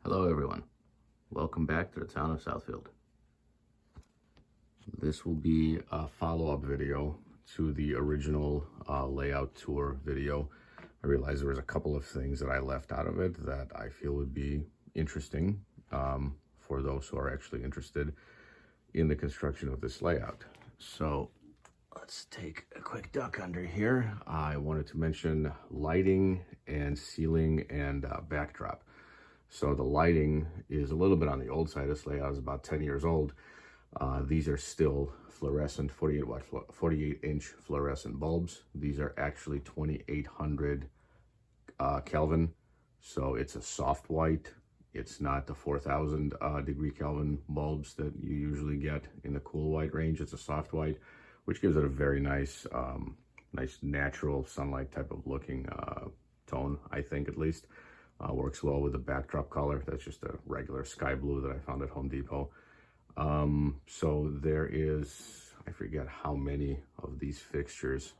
Hello everyone, welcome back to the town of Southfield. This will be a follow-up video to the original layout tour video. I realized there was a couple of things that I left out of it that I feel would be interesting for those who are actually interested in the construction of this layout. So let's take a quick duck under here. I wanted to mention lighting and ceiling and backdrop. So the lighting is a little bit on the old side. This layout is about 10 years old. These are still fluorescent 48-inch fluorescent bulbs. These are actually 2800 Kelvin. So it's a soft white. It's not the 4000 degree Kelvin bulbs that you usually get in the cool white range. It's a soft white, which gives it a very nice, nice natural sunlight type of looking tone, I think at least. Works well with the backdrop color. That's just a regular sky blue that I found at Home Depot. So there is, I forget how many of these fixtures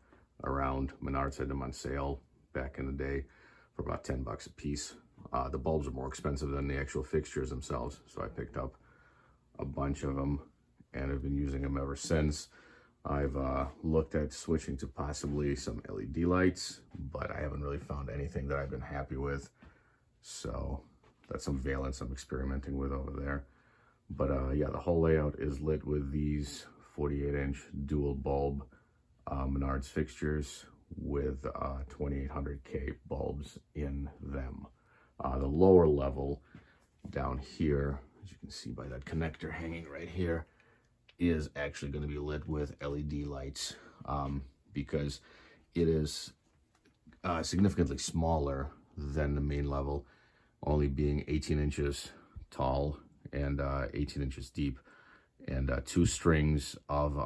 around. Menards had them on sale back in the day for about 10 bucks a piece. The bulbs are more expensive than the actual fixtures themselves. So I picked up a bunch of them and have been using them ever since. I've looked at switching to possibly some LED lights, but I haven't really found anything that I've been happy with. So that's some valence I'm experimenting with over there. But yeah, the whole layout is lit with these 48-inch dual bulb Menards fixtures with 2800K bulbs in them. The lower level down here, as you can see by that connector hanging right here, is actually going to be lit with LED lights because it is significantly smaller than the main level, only being 18 inches tall and 18 inches deep, and 2 strings of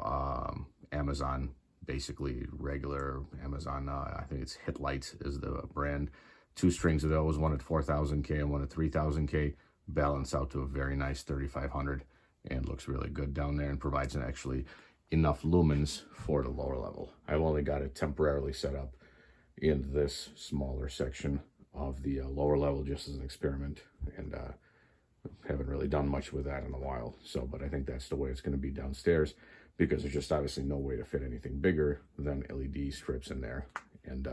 Amazon, basically regular Amazon, I think it's Hit Lights is the brand. 2 strings of those, one at 4000K and one at 3000K, balance out to a very nice 3500, and looks really good down there and provides actually enough lumens for the lower level. I've only got it temporarily set up in this smaller section of the lower level just as an experiment, and haven't really done much with that in a while. So, but I think that's the way it's going to be downstairs, because there's just obviously no way to fit anything bigger than LED strips in there, and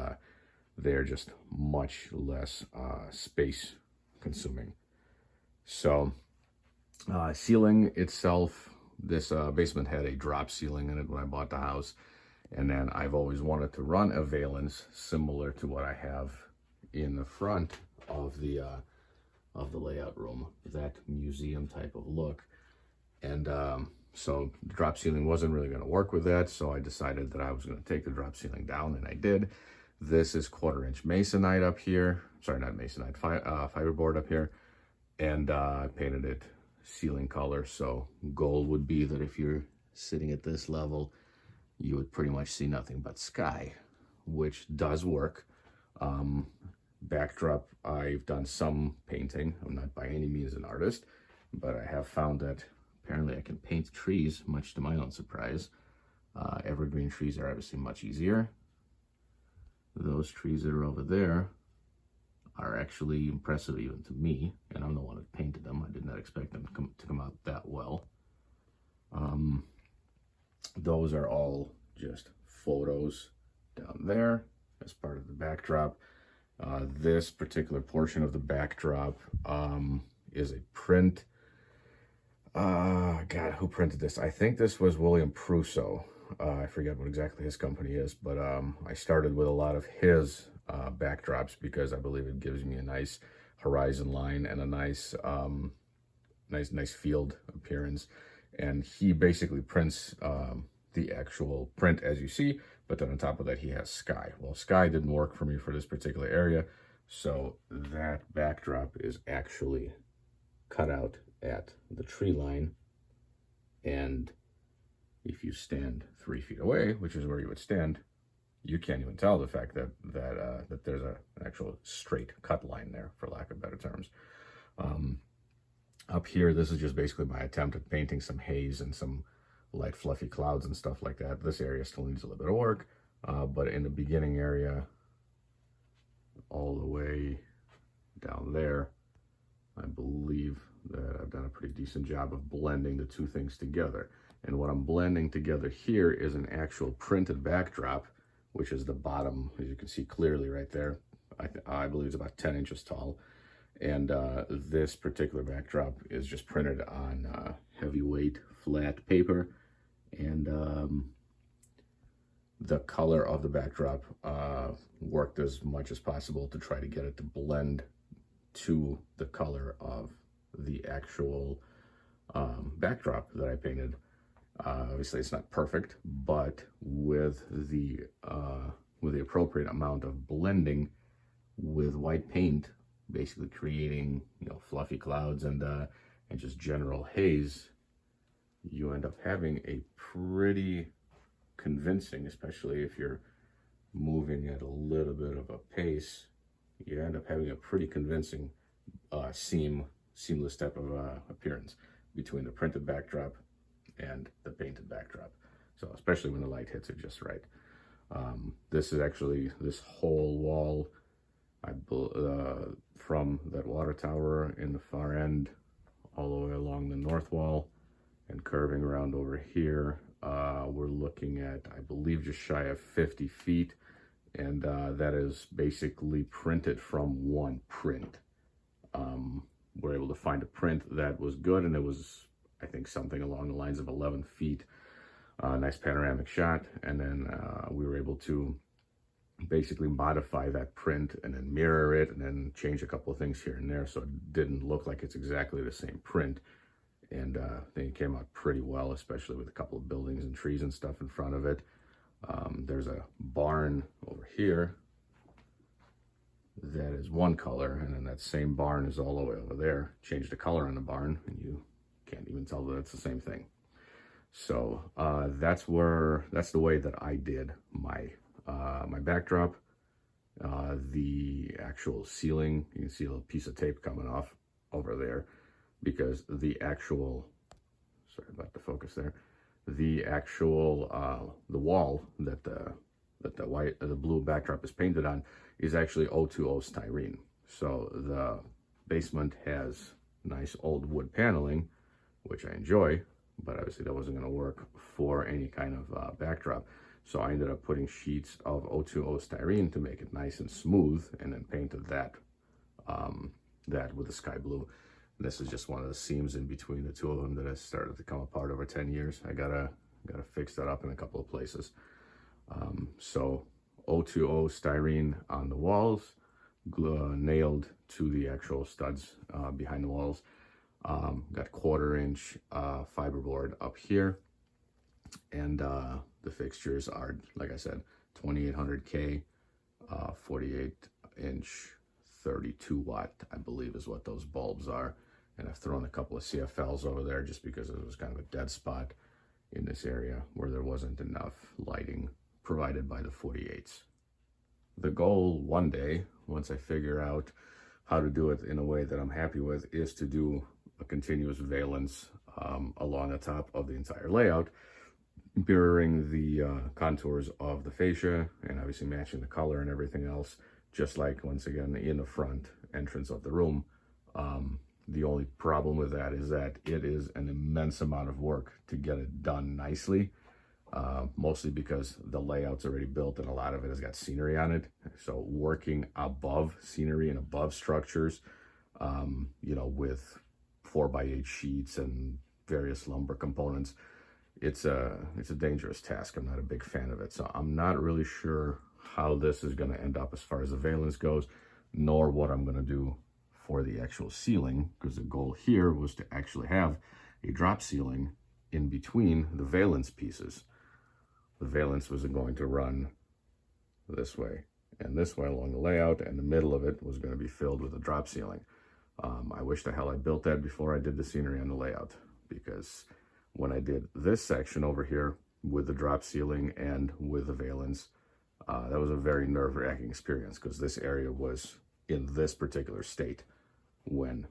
they're just much less space consuming. So ceiling itself, this basement had a drop ceiling in it when I bought the house, and then I've always wanted to run a valance similar to what I have in the front of the layout room, that museum type of look. And so the drop ceiling wasn't really going to work with that, so I decided that I was going to take the drop ceiling down, and I did. This is 1/4-inch masonite up here, sorry, not masonite, fiberboard up here, and I painted it ceiling color. So goal would be that if you're sitting at this level, you would pretty much see nothing but sky, which does work. Backdrop, I've done some painting. I'm not by any means an artist, but I have found that apparently I can paint trees, much to my own surprise. Evergreen trees are obviously much easier. Those trees that are over there are actually impressive even to me, and I'm the one that painted them. I did not expect them to come out that well. Those are all just photos down there as part of the backdrop. This particular portion of the backdrop is a print. God, who printed this? I think this was William Prusso. I forget what exactly his company is, but I started with a lot of his backdrops because I believe it gives me a nice horizon line and a nice, nice field appearance. And he basically prints the actual print as you see, but then on top of that he has sky. Well, sky didn't work for me for this particular area, so that backdrop is actually cut out at the tree line, and if you stand 3 feet away, which is where you would stand, you can't even tell the fact that there's an actual straight cut line there, for lack of better terms. Up here, this is just basically my attempt at painting some haze and some light fluffy clouds and stuff like that. This area still needs a little bit of work, but in the beginning area all the way down there, I believe that I've done a pretty decent job of blending the two things together. And what I'm blending together here is an actual printed backdrop, which is the bottom, as you can see clearly right there. I believe it's about 10 inches tall. And this particular backdrop is just printed on heavyweight flat paper. And the color of the backdrop worked as much as possible to try to get it to blend to the color of the actual backdrop that I painted. Obviously it's not perfect, but with the appropriate amount of blending with white paint, basically creating, you know, fluffy clouds and just general haze, you end up having a pretty convincing, especially if you're moving at a little bit of a pace, you end up having a pretty convincing seamless type of appearance between the printed backdrop and the painted backdrop. So especially when the light hits it just right. This is actually this whole wall, from that water tower in the far end all the way along the north wall and curving around over here. We're looking at, I believe, just shy of 50 feet. And that is basically printed from one print. We're able to find a print that was good, and it was, I think, something along the lines of 11 feet. Nice panoramic shot. And then we were able to basically modify that print and then mirror it and then change a couple of things here and there so it didn't look like it's exactly the same print. And I think it came out pretty well, especially with a couple of buildings and trees and stuff in front of it. There's a barn over here that is one color, and then that same barn is all the way over there. Change the color on the barn and you can't even tell that it's the same thing. So that's the way that I did my my backdrop. The actual ceiling, you can see a little piece of tape coming off over there, because the actual, sorry about the focus there, the actual the wall that the blue backdrop is painted on is actually 020 styrene. So the basement has nice old wood paneling, which I enjoy, but obviously that wasn't going to work for any kind of backdrop. So I ended up putting sheets of 020 styrene to make it nice and smooth, and then painted that with the sky blue. And this is just one of the seams in between the two of them that has started to come apart over 10 years. I gotta fix that up in a couple of places. So 020 styrene on the walls, nailed to the actual studs behind the walls. Got 1/4 inch fiberboard up here, and the fixtures are, like I said, 2800K, 48 inch, 32 watt, I believe is what those bulbs are. And I've thrown a couple of CFLs over there just because it was kind of a dead spot in this area where there wasn't enough lighting provided by the 48s. The goal one day, once I figure out how to do it in a way that I'm happy with, is to do a continuous valance along the top of the entire layout, mirroring the contours of the fascia and obviously matching the color and everything else, just like, once again, in the front entrance of the room. The only problem with that is that it is an immense amount of work to get it done nicely, mostly because the layout's already built and a lot of it has got scenery on it. So working above scenery and above structures, you know, with 4x8 sheets and various lumber components, it's a dangerous task. I'm not a big fan of it. So I'm not really sure how this is going to end up as far as the valance goes, nor what I'm going to do for the actual ceiling, because the goal here was to actually have a drop ceiling in between the valance pieces. The valance was going to run this way and this way along the layout, and the middle of it was going to be filled with a drop ceiling. I wish the hell I built that before I did the scenery on the layout, because when I did this section over here with the drop ceiling and with the valance, that was a very nerve-wracking experience, because this area was in this particular state when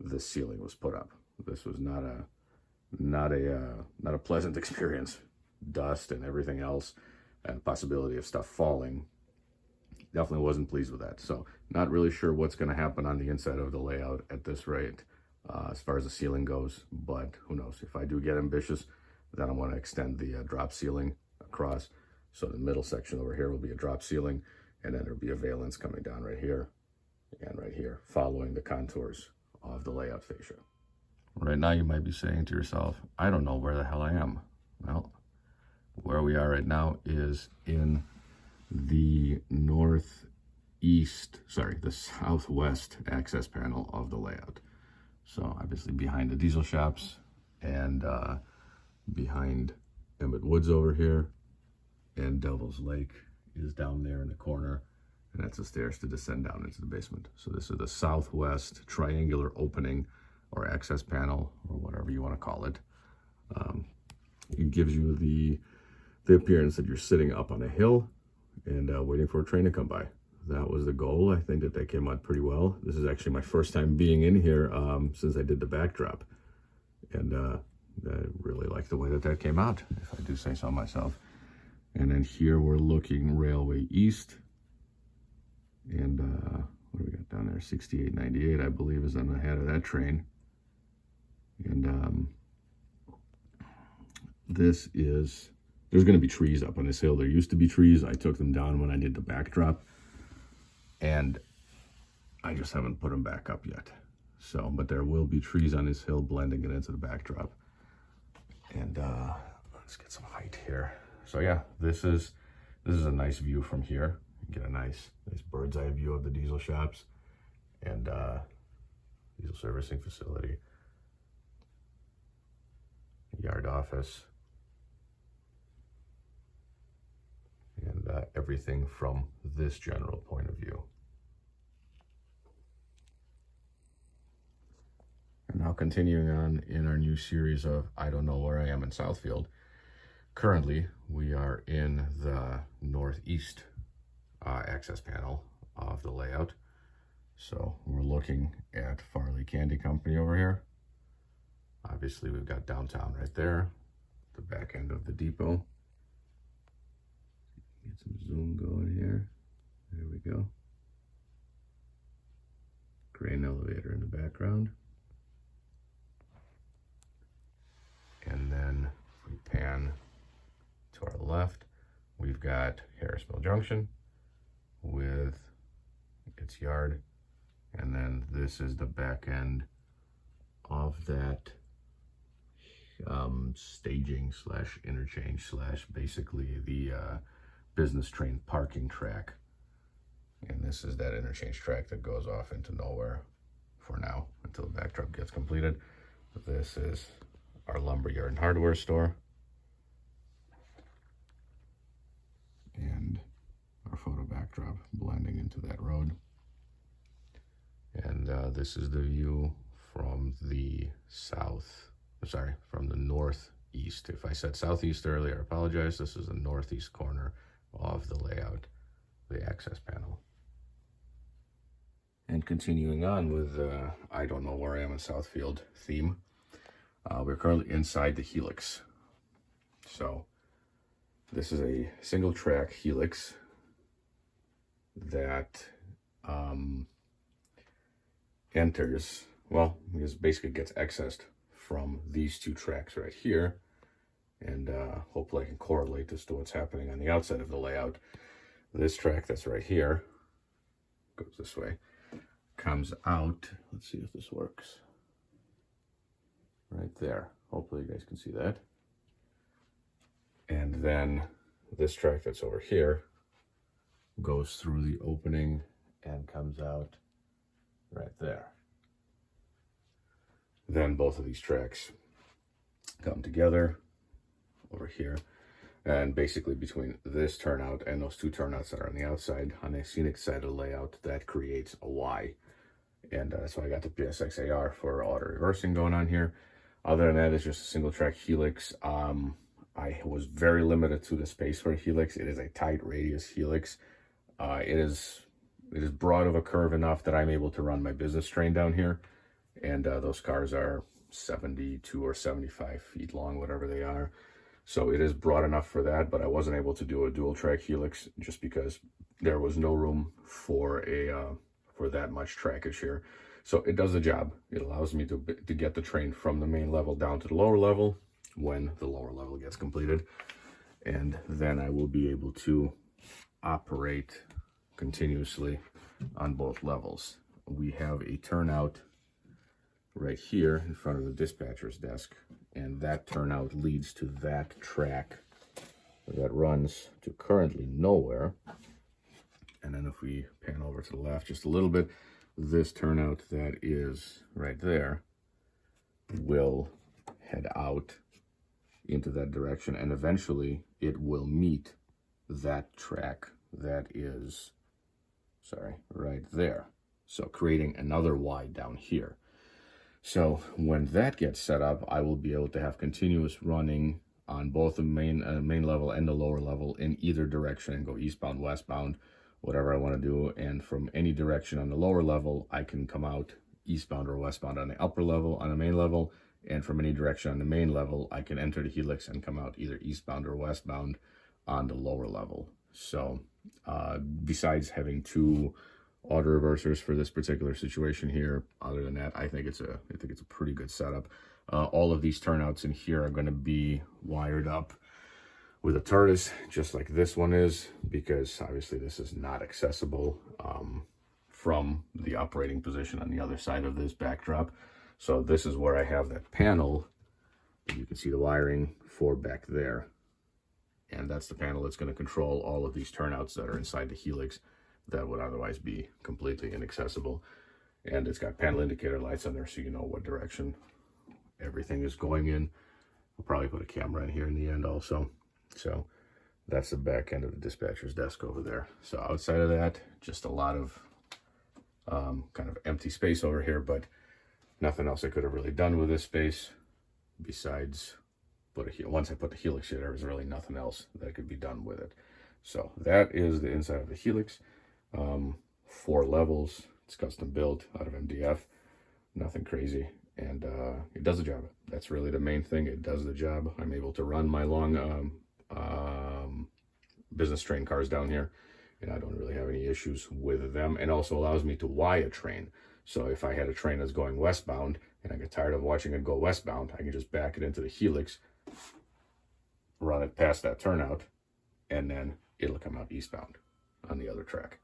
this ceiling was put up. This was not a pleasant experience. Dust and everything else, and possibility of stuff falling. definitely wasn't pleased with that. So not really sure what's going to happen on the inside of the layout at this rate as far as the ceiling goes, but who knows. If I do get ambitious, then I want to extend the drop ceiling across. So the middle section over here will be a drop ceiling, and then there'll be a valance coming down right here and right here, following the contours of the layout fascia. Right now you might be saying to yourself, I don't know where the hell I am. Well, where we are right now is in the southwest access panel of the layout. So obviously behind the diesel shops and behind Emmett Woods over here, and Devil's Lake is down there in the corner, and that's the stairs to descend down into the basement. So this is the southwest triangular opening or access panel, or whatever you want to call it. It gives you the appearance that you're sitting up on a hill and waiting for a train to come by. That was the goal. I think that came out pretty well. This is actually my first time being in here since I did the backdrop, and I really like the way that came out, if I do say so myself. And then here we're looking Railway East, and what do we got down there? 6898, I believe, is on the head of that train. And there's going to be trees up on this hill. There used to be trees. I took them down when I did the backdrop, and I just haven't put them back up yet. So, but there will be trees on this hill blending it into the backdrop. And let's get some height here. So yeah, this is a nice view from here. You get a nice bird's eye view of the diesel shops and diesel servicing facility, yard office, and everything from this general point of view. And now continuing on in our new series of I Don't Know Where I Am in Southfield. Currently, we are in the northeast access panel of the layout. So we're looking at Farley Candy Company over here. Obviously, we've got downtown right there, the back end of the depot. Get some zoom going here. There we go. Grain elevator in the background. And then if we pan to our left, we've got Harrisville Junction with its yard, and then this is the back end of that staging slash interchange slash basically the business train parking track. And this is that interchange track that goes off into nowhere for now until the backdrop gets completed. This is our lumberyard and hardware store, and our photo backdrop blending into that road. And this is the view from the from the northeast. If I said southeast earlier, I apologize. This is the northeast corner of the layout, the access panel. And continuing on with I Don't Know Where I Am in Southfield theme, we're currently inside the Helix. So this is a single track Helix that enters, well, this basically gets accessed from these two tracks right here, and hopefully I can correlate this to what's happening on the outside of the layout. This track that's right here goes this way, comes out, let's see if this works, right there. Hopefully you guys can see that. And then this track that's over here goes through the opening and comes out right there. Then both of these tracks come together over here, and basically between this turnout and those two turnouts that are on the outside on the scenic side of the layout, that creates a Y. And so I got the PSX AR for auto reversing going on here. Other than that, it's just a single track Helix. I was very limited to the space for a Helix. It is a tight radius Helix. It is broad of a curve enough that I'm able to run my business train down here. And those cars are 72 or 75 feet long, whatever they are. So it is broad enough for that, but I wasn't able to do a dual track Helix just because there was no room for for that much trackage here. So it does the job. It allows me to get the train from the main level down to the lower level when the lower level gets completed. And then I will be able to operate continuously on both levels. We have a turnout right here in front of the dispatcher's desk, and that turnout leads to that track that runs to currently nowhere. And then if we pan over to the left just a little bit, this turnout that is right there will head out into that direction, and eventually it will meet that track that is, right there. So creating another Y down here. So when that gets set up, I will be able to have continuous running on both the main level and the lower level in either direction, and go eastbound, westbound, whatever I want to do. And from any direction on the lower level, I can come out eastbound or westbound on the upper level, on the main level. And from any direction on the main level, I can enter the Helix and come out either eastbound or westbound on the lower level. So besides having two auto reversers for this particular situation here, other than that, I think it's a pretty good setup. All of these turnouts in here are going to be wired up with a TERDIS, just like this one is, because obviously this is not accessible from the operating position on the other side of this backdrop. So this is where I have that panel. You can see the wiring for back there. And that's the panel that's going to control all of these turnouts that are inside the Helix that would otherwise be completely inaccessible. And it's got panel indicator lights on there, so you know what direction everything is going in. I'll probably put a camera in here in the end also. So that's the back end of the dispatcher's desk over there. So outside of that, just a lot of kind of empty space over here, but nothing else I could have really done with this space besides once I put the Helix here, there was really nothing else that could be done with it. So that is the inside of the Helix. 4 levels. It's custom built out of MDF. Nothing crazy. And it does the job. That's really the main thing. It does the job. I'm able to run my long business train cars down here, and I don't really have any issues with them. And also allows me to Y a train. So if I had a train that's going westbound and I get tired of watching it go westbound, I can just back it into the Helix, run it past that turnout, and then it'll come out eastbound on the other track.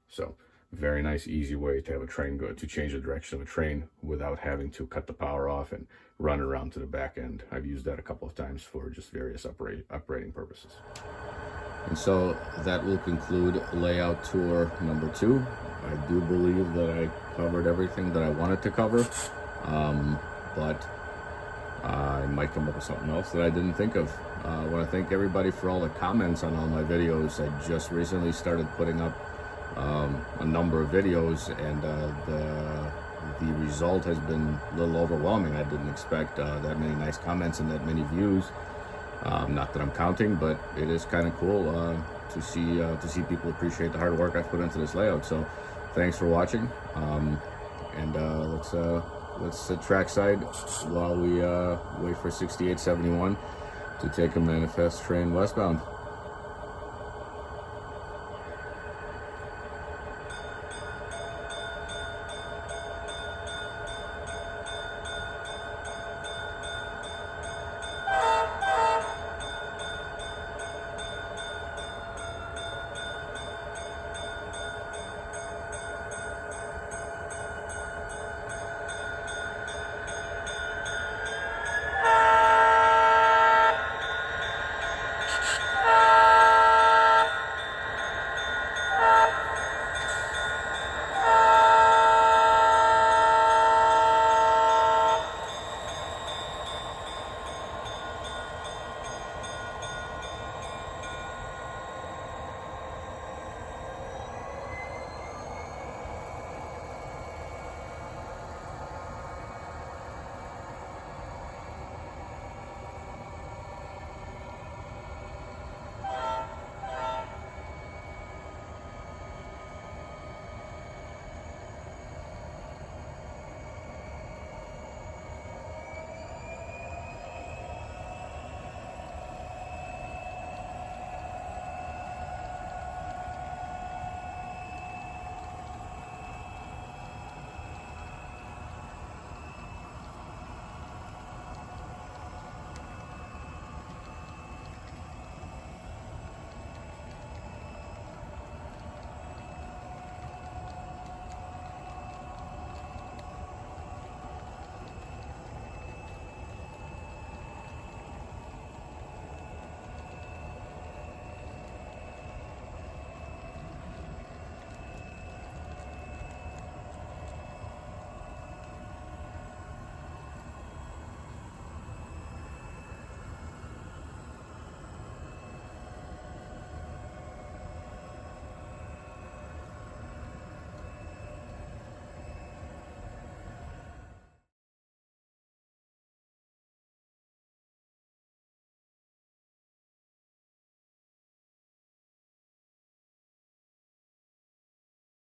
So very nice, easy way to have a train to change the direction of a train without having to cut the power off and run around to the back end. I've used that a couple of times for just various operating purposes. And so that will conclude layout tour number 2. I do believe that I covered everything that I wanted to cover, but I might come up with something else that I didn't think of. I want to thank everybody for all the comments on all my videos. I just recently started putting up a number of videos, and the result has been a little overwhelming. I didn't expect that many nice comments and that many views. Not that I'm counting, but it is kind of cool to see people appreciate the hard work I've put into this layout. So thanks for watching, and let's sit trackside while we wait for 6871 to take a manifest train westbound.